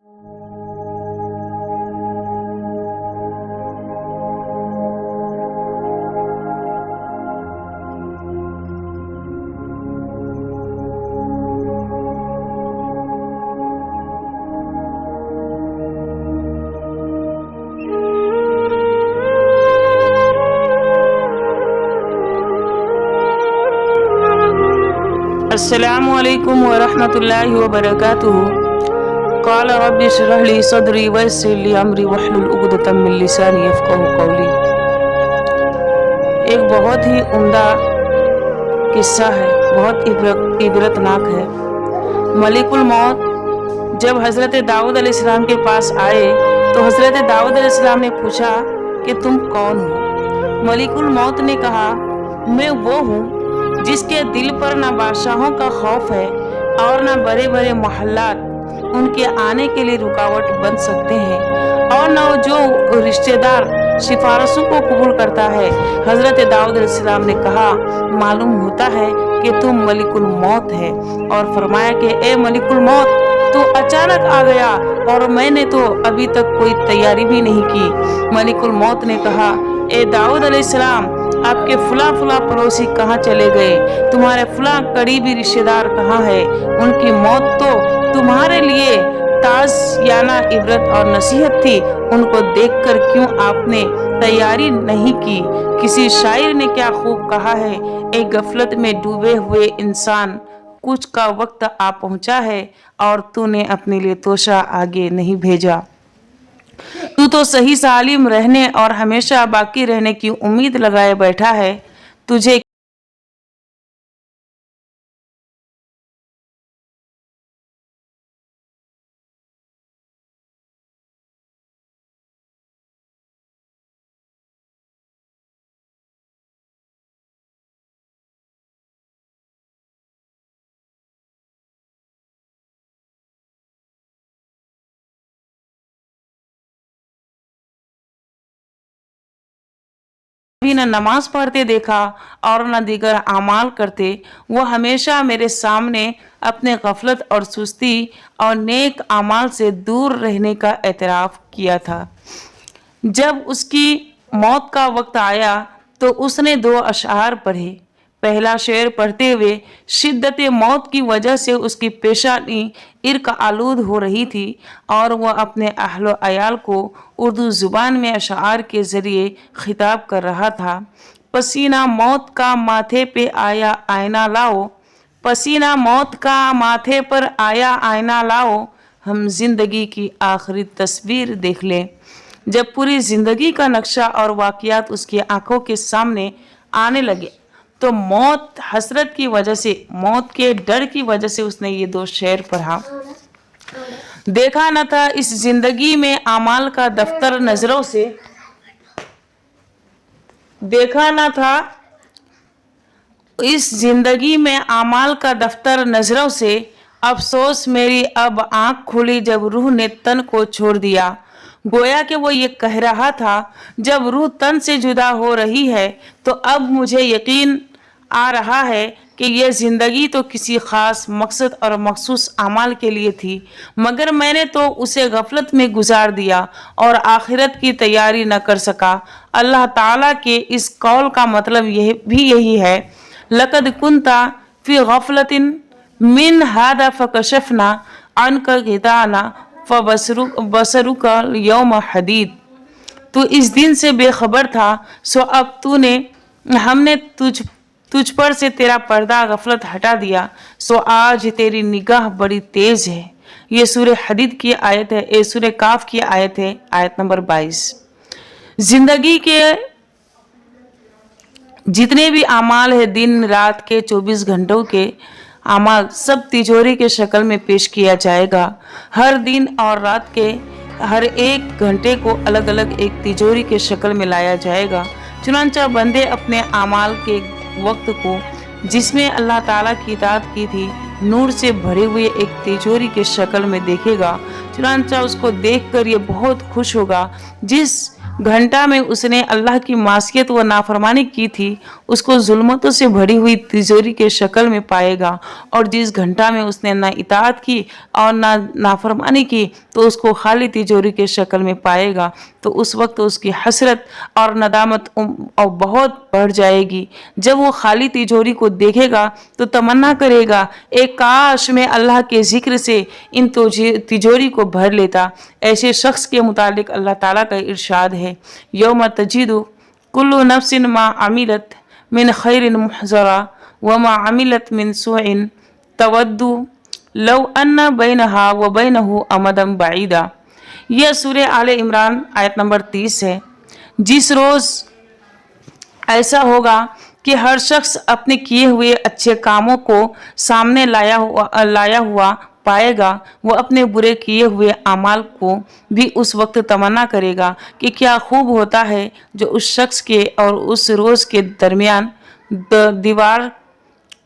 अस्सलामु अलैकुम वरहमतुल्लाहि वबरकातुहू। क़ाल रब्बि इश्रह ली सदरी वयस्सिर ली अमरी वहलुल उक़दतम मिन लिसानी यफ़क़हू क़ौली। एक बहुत ही उम्दा किस्सा है, बहुत इबरतनाक है। मलिकुल मौत जब हज़रत दाऊद अलैहिस्सलाम के पास आए तो हज़रत दाऊद अलैहिस्सलाम ने पूछा कि तुम कौन हो? मलिकुल मौत ने कहा, मैं वो हूँ जिसके दिल पर न बादशाहों का खौफ है और न बड़े बड़े महल्लात उनके आने के लिए रुकावट बन सकते हैं, और न जो रिश्तेदार सिफारिशों को कबूल करता है। हजरत दाऊद अलैहिस्सलाम ने कहा, मालूम होता है कि तुम मलिकुल मौत है, और फरमाया कि ए मलिकुल मौत, तू अचानक आ गया और मैंने तो अभी तक कोई तैयारी भी नहीं की। मलिकुल मौत ने कहा, ए दाऊद अलैहिस्सलाम, आपके फुला फुला पड़ोसी कहाँ चले गए? तुम्हारे फुला करीबी रिश्तेदार कहाँ है? उनकी मौत तो तुम्हारे लिए ताज़ियाना इबरत और नसीहत थी, उनको देखकर क्यों आपने तैयारी नहीं की? किसी शायर ने क्या खूब कहा है, एक गफलत में डूबे हुए इंसान कुछ का वक्त आ पहुंचा है और तूने अपने लिए तोशा आगे नहीं भेजा। तू तो सही सालिम रहने और हमेशा बाकी रहने की उम्मीद लगाए बैठा है। तुझे भी न नमाज पढ़ते देखा और न दीगर आमाल करते। वो हमेशा मेरे सामने अपने गफलत और सुस्ती और नेक आमाल से दूर रहने का एतराफ़ किया था। जब उसकी मौत का वक्त आया तो उसने 2 अशआर पढ़े। पहला शेर पढ़ते हुए शिद्दत मौत की वजह से उसकी पेशानी इर्क आलूद हो रही थी और वह अपने अहलो अयाल को उर्दू ज़ुबान में अशआर के ज़रिए खिताब कर रहा था। पसीना मौत का माथे पे आया आईना लाओ, पसीना मौत का माथे पर आया आईना लाओ, हम जिंदगी की आखिरी तस्वीर देख लें। जब पूरी जिंदगी का नक्शा और वाक़ियात उसकी आंखों के सामने आने लगे तो मौत हसरत की वजह से, मौत के डर की वजह से उसने ये 2 शेर पढ़ा। देखा न था इस जिंदगी में आमाल का दफ्तर नजरों से, देखा न था इस जिंदगी में आमाल का दफ्तर नजरों से, अफसोस मेरी अब आंख खुली जब रूह ने तन को छोड़ दिया। गोया कि वो ये कह रहा था, जब रूह तन से जुदा हो रही है तो अब मुझे यकीन आ रहा है कि यह ज़िंदगी तो किसी ख़ास मकसद और मखसूस अमाल के लिए थी, मगर मैंने तो उसे गफलत में गुजार दिया और आखिरत की तैयारी न कर सका। अल्लाह ताला के इस कौल का मतलब यही है, लक़द कुन्ता फ़ी गफलतिन मिन हादा फ़कशफ़ना अन्का गिताना फ़बसरुका यौम हदीद। तू इस दिन से बेखबर था, सो अब हमने तुझ पर से तेरा पर्दा गफलत हटा दिया, सो आज तेरी निगाह बड़ी तेज है। ये सूरह हदीद की आयत है, ये सूरह काफ की आयत है, आयत नंबर 22। जिंदगी के जितने भी अमाल है, दिन रात के 24 घंटों के अमाल, सब तिजोरी के शक्ल में पेश किया जाएगा। हर दिन और रात के हर एक घंटे को अलग अलग एक तिजोरी के शक्ल में लाया जाएगा। चुनांचा बंदे अपने अमाल के वक्त को, जिसमें अल्लाह ताला की इताअत की थी, नूर से भरे हुए एक तिजोरी के शक्ल में देखेगा। चुनांचा उसको देखकर ये बहुत खुश होगा। जिस घंटा में उसने अल्लाह की मासियत व नाफरमानी की थी, उसको जुल्मतों से भरी हुई तिजोरी के शक्ल में पाएगा, और जिस घंटा में उसने ना इताअत की और ना नाफरमानी की, तो उसको खाली तिजोरी के शक्ल में पाएगा, तो उस वक्त उसकी हसरत और नदामत और बहुत बढ़ जाएगी। जब वो खाली तिजोरी को देखेगा तो तमन्ना करेगा, एक काश मैं अल्लाह के जिक्र से इन तिजोरी को भर लेता। ऐसे शख्स के मुतालिक अल्लाह ताला का इरशाद है, यौम तजिदु कुल्लु नफ्सिन मा अमिलत मिन खैरिन मुहजरा व मा अमिलत मिन सुइन तवद्दु लौ अन्ना बैनहा व बैनहु अमदम बाईदा। यह सूरह आले इमरान आयत नंबर 30 है। जिस रोज़ ऐसा होगा कि हर शख्स अपने किए हुए अच्छे कामों को सामने लाया हुआ पाएगा, वो अपने बुरे किए हुए अमाल को भी उस वक्त तमन्ना करेगा कि क्या खूब होता है जो उस शख्स के और उस रोज़ के दरमियान दीवार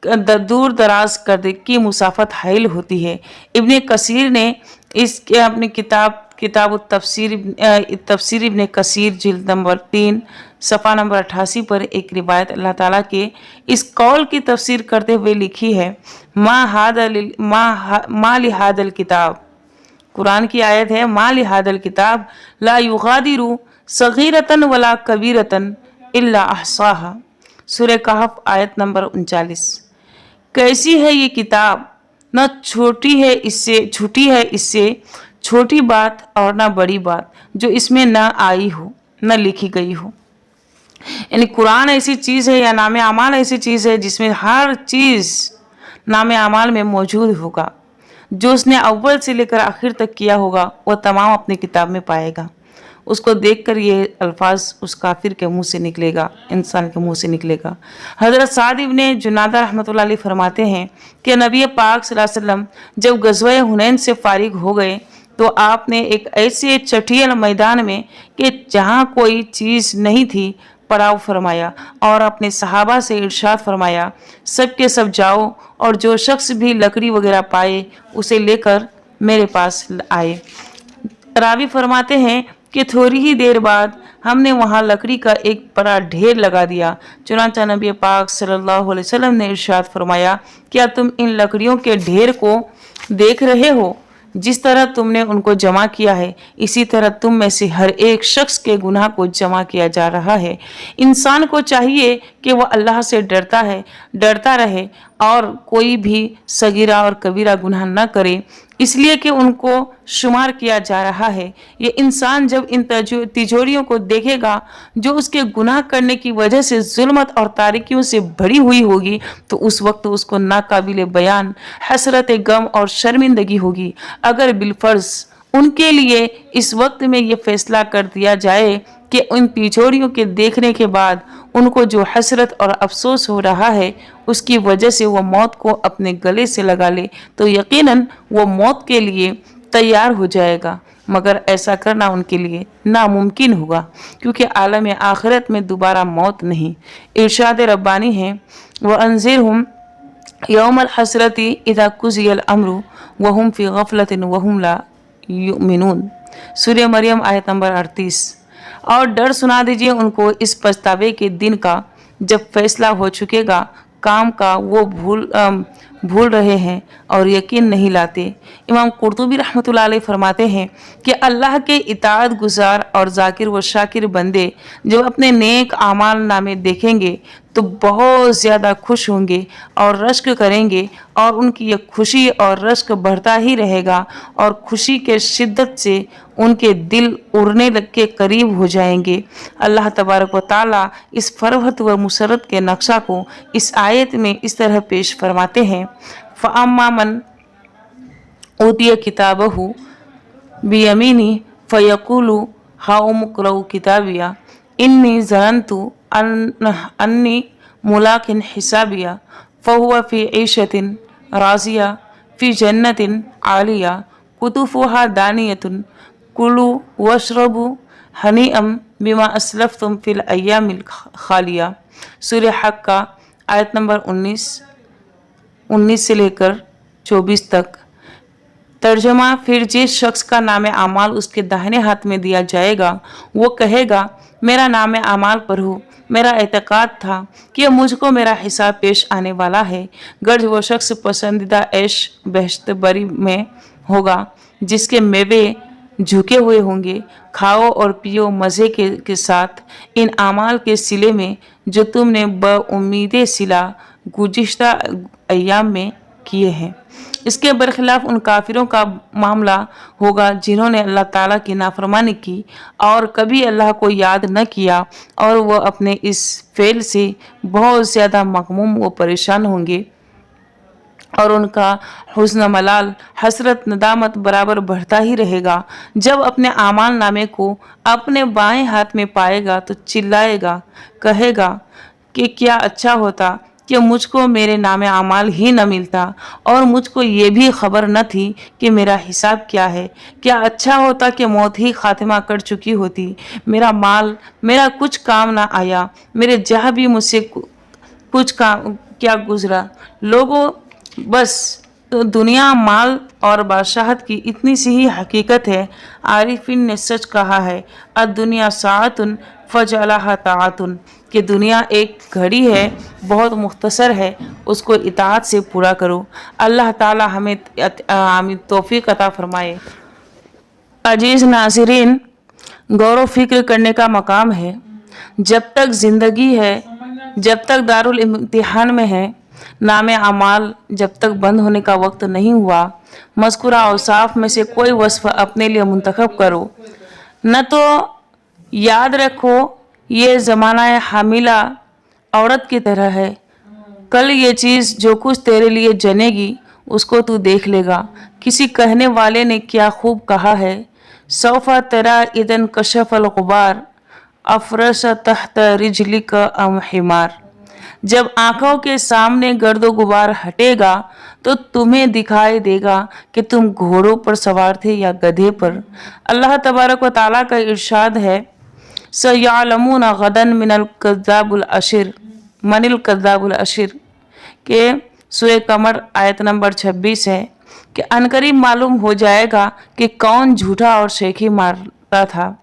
दूर दराज कर की मुसाफत हाइल होती है। इब्ने कसीर ने इसके अपनी किताब तफसीर इब्ने कसीर जिल्द नंबर 3 सफ़ा नंबर 88 पर एक रिवायत अल्लाह ताला के इस कौल की तफसीर करते हुए लिखी है, मा लिहादल किताब, कुरान की आयत है, मा लिहादल किताब ला युगादिरु सगीरतन वला कबीरतन इल्ला अहसाहा। सूरह कहफ आयत नंबर 39। कैसी है ये किताब, न छूटी है इससे छोटी बात और न बड़ी बात जो इसमें न आई हो न लिखी गई हो। यानी कुरान ऐसी चीज़ है या नाम अमाल ऐसी चीज़ है जिसमें हर चीज़ नाम अमाल में मौजूद होगा। जो उसने अव्वल से लेकर आखिर तक किया होगा वह तमाम अपनी किताब में पाएगा। उसको देखकर ये अल्फाज उस काफिर के मुंह से निकलेगा, इंसान के मुंह से निकलेगा। हज़रत साद इब्ने जुनादा रहमतुल्लाह अलैह फरमाते हैं कि नबी पाक सल्लल्लाहु अलैहि वसल्लम जब गज़वा हुनैन से फारिग हो गए तो आपने एक ऐसे चटियल मैदान में कि जहाँ कोई चीज़ नहीं थी पड़ाव फरमाया और अपने सहाबा से इरशाद फरमाया, सब के सब जाओ और जो शख्स भी लकड़ी वगैरह पाए उसे लेकर मेरे पास आए। रावी फरमाते हैं कि थोड़ी ही देर बाद हमने वहाँ लकड़ी का एक बड़ा ढेर लगा दिया। चुनांचा नबी पाक सल्लल्लाहु अलैहि वसल्लम ने इरशाद फरमाया, क्या तुम इन लकड़ियों के ढेर को देख रहे हो? जिस तरह तुमने उनको जमा किया है इसी तरह तुम में से हर एक शख्स के गुनाह को जमा किया जा रहा है। इंसान को चाहिए कि वह अल्लाह से डरता रहे और कोई भी सगीरा और कबीरा गुनाह न करे, इसलिए कि उनको शुमार किया जा रहा है। ये इंसान जब इन तिजोरियों को देखेगा जो उसके गुनाह करने की वजह से जुल्मत और तारीकियों से भरी हुई होगी, तो उस वक्त उसको नाकाबिले बयान हसरत गम और शर्मिंदगी होगी। अगर बिलफर्ज उनके लिए इस वक्त में ये फैसला कर दिया जाए कि उन तिजोरियों के देखने के बाद उनको जो हसरत और अफसोस हो रहा है उसकी वजह से वो मौत को अपने गले से लगा ले, तो यकीनन वो मौत के लिए तैयार हो जाएगा। मगर ऐसा करना उनके लिए नामुमकिन होगा, क्योंकि आलम आखिरत में दोबारा मौत नहीं। इरशाद रब्बानी है, व अंज़िरहुम यौमल हसरती इज़ा कुज़ियल अम्रु वहुम फ़ी गफ़लतिन वहुम ला युमिनून। सूरह मरियम आयत नंबर 38। और डर सुना दीजिए उनको इस पछतावे के दिन का जब फैसला हो चुकेगा, काम का वो भूल रहे हैं और यकीन नहीं लाते। इमाम कुर्तुबी रहमतुल्लाह अलैह फरमाते हैं कि अल्लाह के इताअत गुजार और जाकिर व शाकिर बंदे जब अपने नेक आमाल नामे देखेंगे तो बहुत ज़्यादा खुश होंगे और रश्क करेंगे, और उनकी ये खुशी और रश्क बढ़ता ही रहेगा और खुशी के शिद्दत से उनके दिल उड़ने लग के करीब हो जाएंगे। अल्लाह तबारक व ताला इस फरहत व मुसरत के नक्शा को इस आयत में इस तरह पेश फरमाते हैं, फ़अम्मा मन ऊतिय किताबहु बियमीनी फ़यक़ूलु हाउम इक़्रऊ किताबिया इन्नी ज़नन्तु अन्नी मुलाकिन हिसाबिया फ़हुवा फ़ी ईशतिन राज़िया फ़ी जन्नतिन आलिया कुतुफ़ुहा दानियतुन कुलू वशरबू हनीअम बिमा असलफ़्तुम फ़िल अय्यामिल खालिया। सूरह हक़ का आयत नंबर 19 से लेकर 24 तक। तर्जमा, फिर जिस शख्स का नाम आमाल उसके दाहिने हाथ में दिया जाएगा वो कहेगा, मेरा नाम आमाल पर हो, मेरा एतकाद था कि मुझको मेरा हिसाब पेश आने वाला है। गर्ज वो शख्स पसंदीदा ऐश बहश्त बरी में होगा जिसके मेवे झुके हुए होंगे। खाओ और पियो मज़े के साथ इन आमाल के सिले में जो तुमने बउम्मीद सिला गुज़िश्ता अय्याम में किए हैं। इसके बरखिलाफ उन काफिरों का मामला होगा जिन्होंने अल्लाह ताला की नाफरमानी की और कभी अल्लाह को याद न किया, और वह अपने इस फेल से बहुत ज़्यादा मगमूम व परेशान होंगे और उनका हुस्न मलाल हसरत नदामत बराबर बढ़ता ही रहेगा। जब अपने आमाल नामे को अपने बाएं हाथ में पाएगा तो चिल्लाएगा, कहेगा कि क्या अच्छा होता कि मुझको मेरे नामे आमाल ही न मिलता और मुझको ये भी खबर न थी कि मेरा हिसाब क्या है। क्या अच्छा होता कि मौत ही खातिमा कर चुकी होती। मेरा माल मेरा कुछ काम ना आया, मेरे जहाँ भी मुझसे कुछ काम क्या गुजरा। लोगों, बस तो दुनिया माल और बादशाहत की इतनी सी ही हकीकत है। आरिफिन ने सच कहा है, दुनिया सातुन फजलहा तातुन, कि दुनिया एक घड़ी है, बहुत मुख्तसर है, उसको इताअत से पूरा करो। अल्लाह ताला हमें तौफीक अता फरमाए। अजीज नाज़रीन, गौर व फिक्र करने का मकाम है। जब तक ज़िंदगी है, जब तक दारुल इम्तिहान में है, नामे अमाल जब तक बंद होने का वक्त नहीं हुआ, मज़कूरा औसाफ में से कोई वस्फ़ अपने लिए मुंतखब करो। न तो याद रखो ये ज़माना हामिला औरत की तरह है। कल ये चीज़ जो कुछ तेरे लिए जनेगी उसको तू देख लेगा। किसी कहने वाले ने क्या खूब कहा है, सौफा तेरा इदन कशफल गुबार अफरस तहत रिजलिक अम हिमार। जब आंखों के सामने गर्दो गुबार हटेगा तो तुम्हें दिखाई देगा कि तुम घोड़ों पर सवार थे या गधे पर। अल्लाह तबारक व ताला का इरशाद है, सयालमून गदन मिनल कज़्ज़ाबुल अशिर मनिल कज़्ज़ाबुल अशिर के सूरह कमर आयत नंबर 26 है कि अनकरीब मालूम हो जाएगा कि कौन झूठा और शेखी मारता था।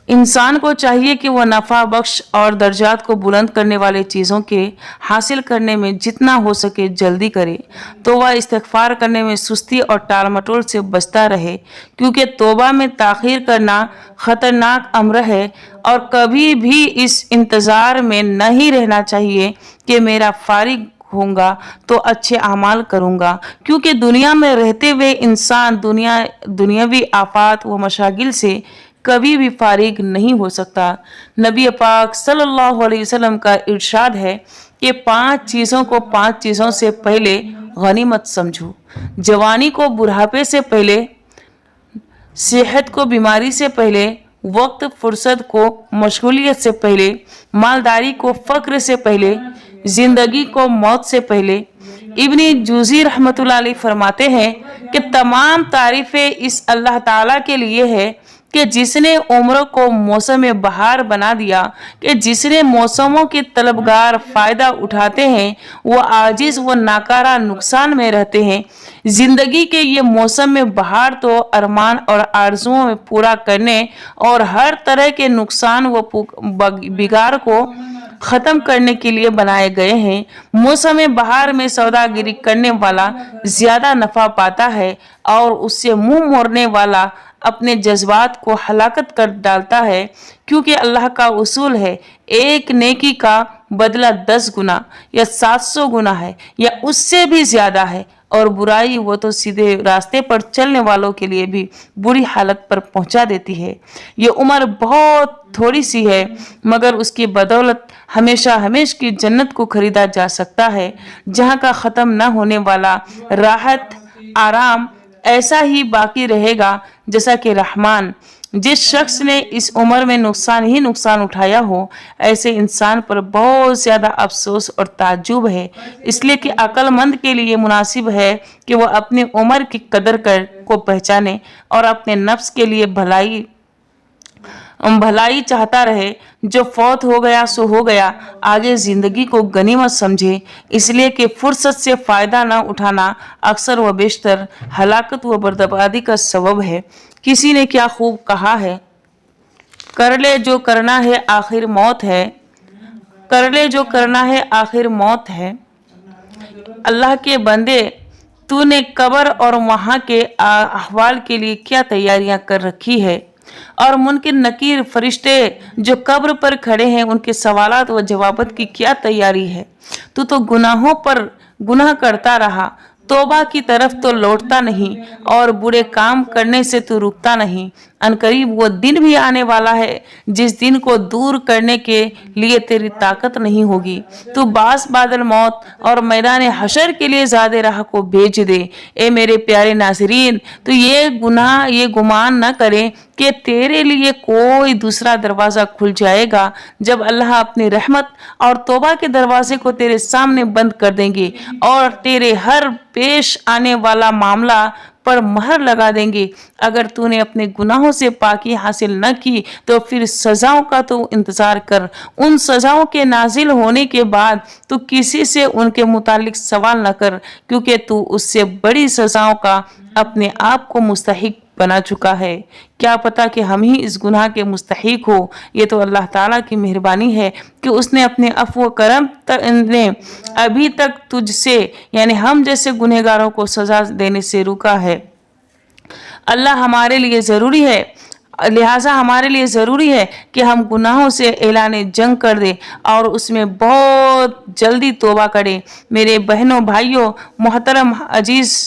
इंसान को चाहिए कि वह नफ़ा बख्श और दर्जात को बुलंद करने वाले चीज़ों के हासिल करने में जितना हो सके जल्दी करे, तो वह इस्तिग़फ़ार करने में सुस्ती और टाल मटोल से बचता रहे, क्योंकि तौबा में ताख़ीर करना ख़तरनाक अम्र है। और कभी भी इस इंतज़ार में नहीं रहना चाहिए कि मेरा फारिग होऊंगा तो अच्छे अमाल करूंगा, क्योंकि दुनिया में रहते हुए इंसान दुनियावी आफात व मशागिल से कभी भी फारिग नहीं हो सकता। नबी पाक सल्लल्लाहु अलैहि वसल्लम का इरशाद है कि 5 चीज़ों को 5 चीज़ों से पहले गनीमत समझो। जवानी को बुढ़ापे से पहले, सेहत को बीमारी से पहले, वक्त फुर्सत को मशगूलियत से पहले, मालदारी को फ़क्र से पहले, ज़िंदगी को मौत से पहले। इब्नी जूज़ी रहमतुल्लाह अलैह फरमाते हैं कि तमाम तारीफ़ें इस अल्लाह ताला के लिए है कि जिसने उम्र को मौसम बहार बना दिया, कि जिसने मौसमों के तलबगार फ़ायदा उठाते हैं वो आजिज़ व नाकारा नुकसान में रहते हैं। ज़िंदगी के ये मौसम में बहार तो अरमान और आरजुओं में पूरा करने और हर तरह के नुकसान व बिगाड़ को ख़त्म करने के लिए बनाए गए हैं। मौसम बहार में सौदागिरी करने वाला ज़्यादा नफ़ा पाता है और उससे मुंह मोड़ने वाला अपने जज्बात को हलाकत कर डालता है, क्योंकि अल्लाह का उसूल है, एक नेकी का बदला 10 गुना या 700 गुना है या उससे भी ज़्यादा है, और बुराई वो तो सीधे रास्ते पर चलने वालों के लिए भी बुरी हालत पर पहुंचा देती है। ये उम्र बहुत थोड़ी सी है, मगर उसकी बदौलत हमेशा हमेश की जन्नत को खरीदा जा सकता है, जहाँ का ख़त्म न होने वाला राहत आराम ऐसा ही बाकी रहेगा जैसा कि रहमान। जिस शख्स ने इस उम्र में नुकसान ही नुकसान उठाया हो, ऐसे इंसान पर बहुत ज़्यादा अफसोस और ताज्जुब है। इसलिए कि अक्लमंद के लिए मुनासिब है कि वह अपनी उम्र की कदर को पहचाने और अपने नफ्स के लिए भलाई चाहता रहे। जो फौत हो गया सो हो गया, आगे ज़िंदगी को गनीमत समझे, इसलिए कि फुर्सत से फ़ायदा न उठाना अक्सर व बेशतर हलाकत व बर्बादी का सबब है। किसी ने क्या खूब कहा है, कर ले जो करना है आखिर मौत है, कर ले जो करना है आखिर मौत है। अल्लाह के बंदे, तूने कब्र और वहां के अहवाल के लिए क्या तैयारियां कर रखी है। और मुनकिर नकीर फरिश्ते जो कब्र पर खड़े हैं उनके सवालात व जवाबत की क्या तैयारी है। तू तो गुनाहों पर गुनाह करता रहा, तौबा की तरफ तो लौटता नहीं और बुरे काम करने से तू रुकता नहीं। अनकरीब वो दिन भी आने वाला है जिस दिन को दूर करने के लिए तेरी ताकत नहीं होगी। तू बास बादल मौत और मैदान हशर के लिए ज़ादे राह को भेज दे। ए मेरे प्यारे नाज़रीन, तो ये गुमान न करें कि तेरे लिए कोई दूसरा दरवाज़ा खुल जाएगा जब अल्लाह अपनी रहमत और तौबा के दरवाजे को तेरे सामने बंद कर देंगे और तेरे हर पेश आने वाला मामला पर महर लगा देंगे। अगर तूने अपने गुनाहों से पाकी हासिल न की तो फिर सजाओं का तो इंतजार कर। उन सजाओं के नाजिल होने के बाद तू किसी से उनके मुतालिक सवाल न कर, क्योंकि तू उससे बड़ी सजाओं का अपने आप को मुस्तहिक बना चुका है। क्या पता कि हम ही इस गुनाह के मुस्तहिक हो। ये तो अल्लाह ताला की मेहरबानी है कि उसने अपने अफ़्व करम ने अभी तक तुझसे यानी हम जैसे गुनहगारों को सजा देने से रुका है। अल्लाह हमारे लिए ज़रूरी है लिहाजा हमारे लिए ज़रूरी है कि हम गुनाहों से ऐलान जंग कर दें और उसमें बहुत जल्दी तौबा करें। मेरे बहनों भाइयों, मोहतरम अजीज़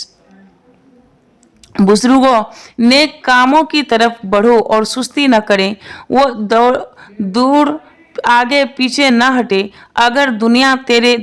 बुजुर्गों, नेक कामों की तरफ बढ़ो और सुस्ती न करें। वो दूर आगे पीछे न हटे। अगर दुनिया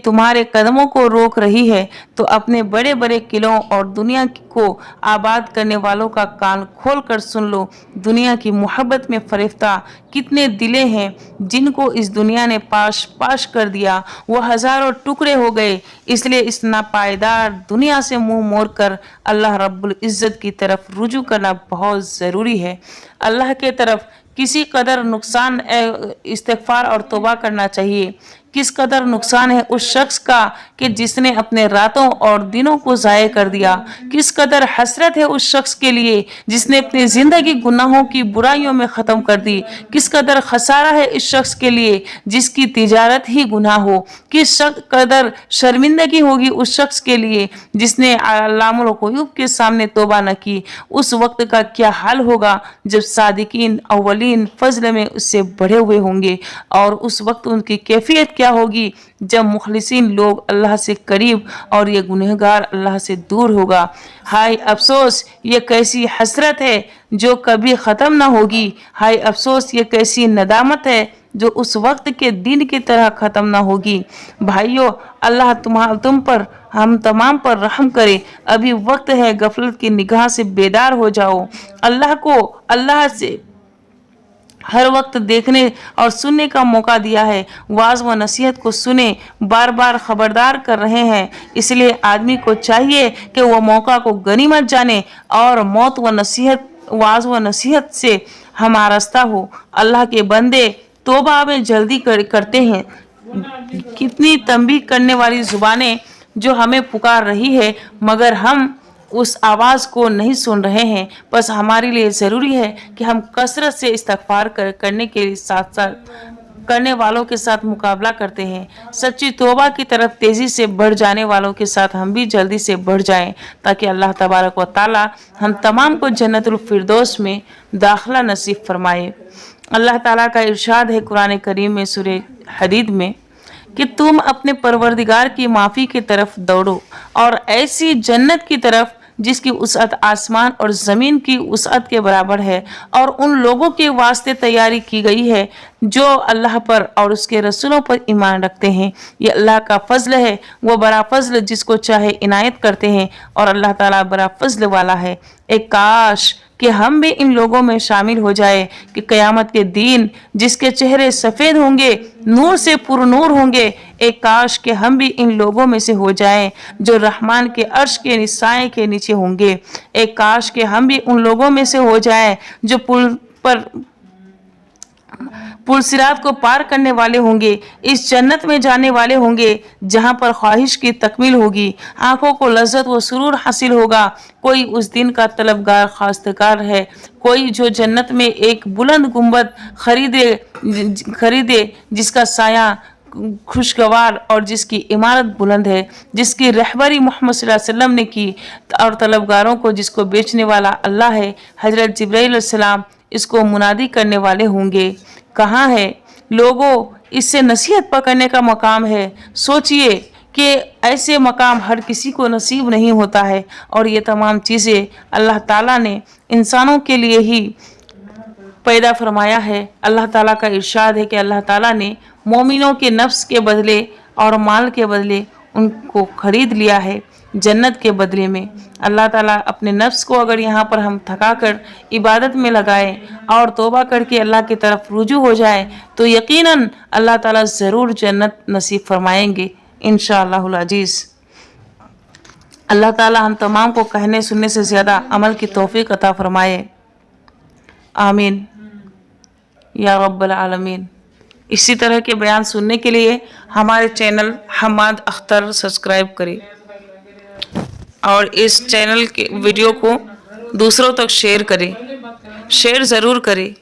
तुम्हारे कदमों को रोक रही है तो अपने बड़े बड़े किलों और दुनिया को आबाद करने वालों का कान खोल कर सुन लो। दुनिया की मोहब्बत में फरेफ्ता कितने दिले हैं जिनको इस दुनिया ने पाश पाश कर दिया, वो हजारों टुकड़े हो गए। इसलिए इस नापायदार दुनिया से मुंह मोड़ कर अल्लाह रब्बुल इज़्ज़त की तरफ रुजू करना बहुत ज़रूरी है। अल्लाह के तरफ किसी कदर नुकसान इस्तिग़फ़ार और तौबा करना चाहिए। किस कदर नुकसान है उस शख्स का कि जिसने अपने रातों और दिनों को ज़ाय कर दिया। किस कदर हसरत है उस शख्स के लिए जिसने अपनी ज़िंदगी गुनाहों की बुराइयों में ख़त्म कर दी। किस कदर खसारा है इस शख्स के लिए जिसकी तिजारत ही गुनाह हो। किस कदर शर्मिंदगी होगी उस शख्स के लिए जिसने अल्लामुल ग़ुयूब के सामने तौबा न की। उस वक्त का क्या हाल होगा जब सादिकीन अव्वलीन फजल में उससे बढ़े हुए होंगे, और उस वक्त उनकी कैफियत क्या होगी जब मुखलिसीन लोग अल्लाह से करीब और ये गुनहगार अल्लाह से दूर होगा। हाय अफसोस, ये कैसी हसरत है जो कभी ख़त्म ना होगी। हाय अफसोस, ये कैसी नदामत है जो उस वक्त के दिन की तरह ख़त्म ना होगी। भाइयों, अल्लाह तुम पर हम तमाम पर रहम करे। अभी वक्त है, गफलत की निगाह से बेदार हो जाओ। अल्लाह से हर वक्त देखने और सुनने का मौका दिया है। वाज व नसीहत को सुने, बार बार खबरदार कर रहे हैं। इसलिए आदमी को चाहिए कि वह मौका को गनीमत जाने और मौत व नसीहत वाज व नसीहत से हमारास्ता हो। अल्लाह के बंदे तौबा में जल्दी करते हैं। कितनी तंबीह करने वाली जुबानें जो हमें पुकार रही है, मगर हम उस आवाज़ को नहीं सुन रहे हैं। बस हमारे लिए ज़रूरी है कि हम कसरत से इस्तग़फ़ार करने के साथ साथ करने वालों के साथ मुकाबला करते हैं। सच्ची तौबा की तरफ तेज़ी से बढ़ जाने वालों के साथ हम भी जल्दी से बढ़ जाएं, ताकि अल्लाह तबारक व ताला हम तमाम को जन्नतुल फिरदौस में दाखिला नसीब फरमाए। अल्लाह ताला का इरशाद है कुरान करीम में सूरह हदीद में कि तुम अपने परवरदिगार की माफ़ी की तरफ दौड़ो और ऐसी जन्नत की तरफ जिसकी वसअत आसमान और ज़मीन की वसअत के बराबर है, और उन लोगों के वास्ते तैयारी की गई है जो अल्लाह पर और उसके रसूलों पर ईमान रखते हैं। ये अल्लाह का फ़ज़ल है, वो बड़ा फ़ज़ल जिसको चाहे इनायत करते हैं, और अल्लाह ताला बड़ा फ़ज़ल वाला है। एक काश कि हम भी इन लोगों में शामिल हो जाए कि क़यामत के दिन जिसके चेहरे सफ़ेद होंगे, नूर से पुरनूर होंगे, एक काश कि हम भी इन लोगों में से हो जाएं जो रहमान के अर्श के साए के नीचे होंगे। एक काश कि हम भी उन लोगों में से हो जाएं जो पुल सिरात को पार करने वाले होंगे, इस जन्नत में जाने वाले होंगे जहां पर ख्वाहिश की तकमील होगी, आंखों को लज्जत व सुरूर हासिल होगा। कोई उस दिन का तलबगार खास्तकार है, कोई जो जन्नत में एक बुलंद गुंबद खरीदे जिसका साया खुशगवार और जिसकी इमारत बुलंद है, जिसकी रहबरी मोहम्मद सल्लल्लाहु अलैहि वसल्लम ने की और तलबगारों को जिसको बेचने वाला अल्लाह है, हजरत जिब्राइल अलैहिस्सलाम इसको मुनादी करने वाले होंगे। कहाँ है लोगों, इससे नसीहत पकड़ने का मकाम है। सोचिए कि ऐसे मकाम हर किसी को नसीब नहीं होता है और ये तमाम चीज़ें अल्लाह ताला ने इंसानों के लिए ही पैदा फरमाया है। अल्लाह ताला का इरशाद है कि अल्लाह ताला ने मोमिनों के नफ्स के बदले और माल के बदले उनको खरीद लिया है जन्नत के बदले में। अल्लाह ताला अपने नफ्स को अगर यहाँ पर हम थका कर इबादत में लगाए और तौबा करके अल्लाह की तरफ रुजू हो जाए तो यकीनन अल्लाह ताला ज़रूर जन्नत नसीब फरमाएंगे इंशाअल्लाहुल अजीज़। अल्लाह ताला हम तमाम को कहने सुनने से ज़्यादा अमल की तौफीक अता फरमाए, आमीन या रब्बल आलमीन। इसी तरह के बयान सुनने के लिए हमारे चैनल हमाद अख्तर सब्सक्राइब करें और इस चैनल के वीडियो को दूसरों तक शेयर करें, शेयर ज़रूर करें।